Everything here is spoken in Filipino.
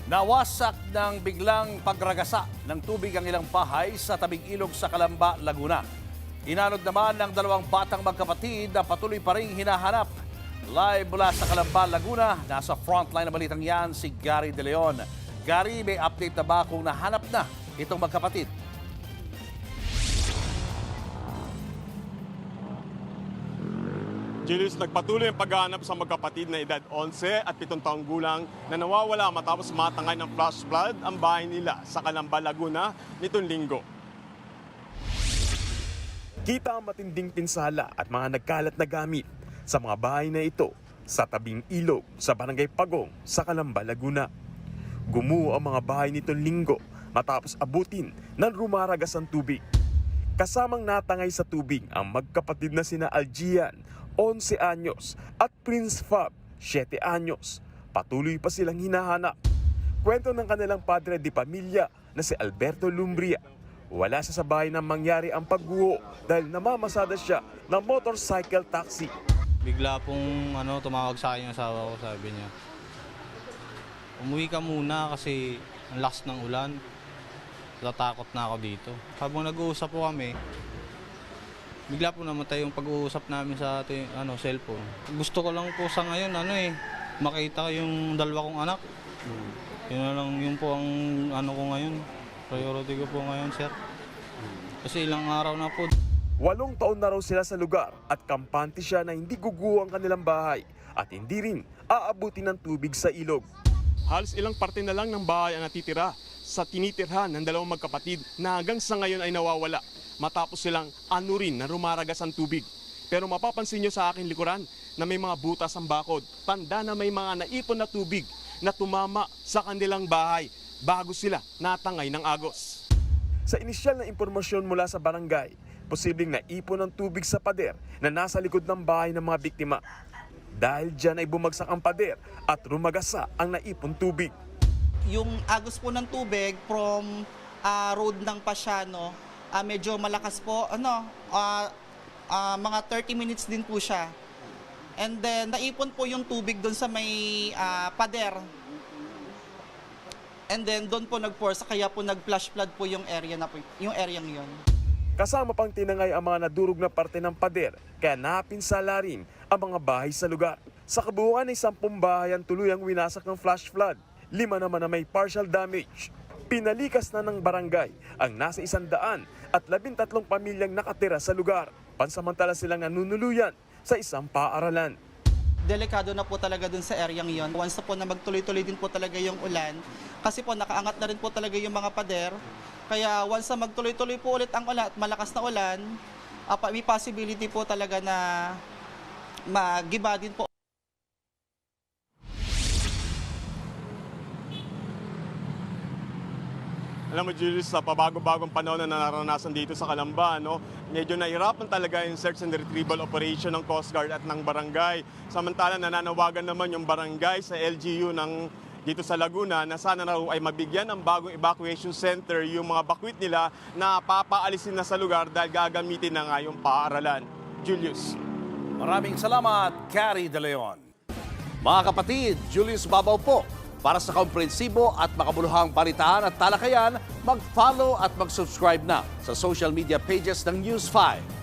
Nawasak ng biglang pagragasa ng tubig ang ilang bahay sa tabing ilog sa Calamba, Laguna. Inanod naman ng dalawang batang magkapatid na patuloy pa rin hinahanap. Live mula sa Calamba, Laguna, nasa frontline na balitang yan si Gary De Leon. Gary, may update na ba kung nahanap na itong magkapatid? Julius, nagpatuloy ang paghahanap sa magkapatid na edad 11 at 7 taong gulang na nawawala matapos matangay ng flash flood ang bahay nila sa Calamba, Laguna nitong linggo. Kita ang matinding pinsala at mga nagkalat na gamit sa mga bahay na ito sa tabing ilog sa Barangay Pagong sa Calamba, Laguna. Gumuho ang mga bahay nitong linggo matapos abutin ng rumaragas ang tubig. Kasamang natangay sa tubig ang magkapatid na sina Algian, 11 anyos at Prince Fab, 7 anyos. Patuloy pa silang hinahanap. Kwento ng kanilang padre de pamilya na si Alberto Lumbria. Wala sa bahay nang mangyari ang pagguho dahil namamasada siya ng motorcycle taxi. Bigla pong tumawag sa akin yung asawa ko, sabi niya, umuwi ka muna kasi ang lakas ng ulan. Natatakot na ako dito. Habang nag-uusap po kami, bigla po namatay yung pag-uusap namin sa cellphone. Gusto ko lang po sa ngayon, makita yung dalawa kong anak. Yun na lang, yun po ang ko ngayon. Priority ko po ngayon, sir. Kasi ilang araw na po. 8 taon na raw sila sa lugar at kampante siya na hindi guguho ang kanilang bahay at hindi rin aabutin ng tubig sa ilog. Halos ilang parte na lang ng bahay ang natitira sa tinitirhan ng dalawang magkapatid na hanggang sa ngayon ay nawawala matapos silang anurin na rumaragas ang tubig. Pero mapapansin nyo sa aking likuran na may mga butas ang bakod. Tanda na may mga naipon na tubig na tumama sa kanilang bahay bago sila natangay ng agos. Sa inisyal na impormasyon mula sa barangay, posibleng naipon ng tubig sa pader na nasa likod ng bahay ng mga biktima. Dahil dyan ay bumagsak ang pader at rumagasa ang naipon tubig. Yung agos po ng tubig from road ng Pasiano, medyo malakas po, mga 30 minutes din po siya. And then naipon po yung tubig doon sa may pader. And then doon po nag-force, kaya po nag-flash flood po yung area na po, yung areang yon. Kasama pang tinangay ang mga nadurog na parte ng pader, kaya napinsala rin ang mga bahay sa lugar. Sa kabuuan ay 10 bahay ang tuluyang winasak ng flash flood. 5 naman na may partial damage. Pinalikas na ng barangay ang nasa 100 at 13 pamilyang nakatira sa lugar. Pansamantala silang nanunuluyan sa isang paaralan. Delikado na po talaga dun sa areang yon. Once na po na magtuloy-tuloy din po talaga yung ulan, kasi po nakaangat na rin po talaga yung mga pader. Kaya once na magtuloy-tuloy po ulit ang ulan at malakas na ulan, may possibility po talaga na magiba din po. Alam mo, Julius, sa pabago-bagong panahon na naranasan dito sa Calamba, medyo nahirapan talaga yung search and retrieval operation ng Coast Guard at ng barangay. Samantala, nananawagan naman yung barangay sa LGU dito sa Laguna na sana raw ay mabigyan ng bagong evacuation center yung mga bakwit nila na papaalisin na sa lugar dahil gagamitin na nga yung paaralan. Julius. Maraming salamat, Gary De Leon. Mga kapatid, Julius Babaw po. Para sa komprehensibo at makabuluhang balitaan at talakayan, mag-follow at mag-subscribe na sa social media pages ng News 5.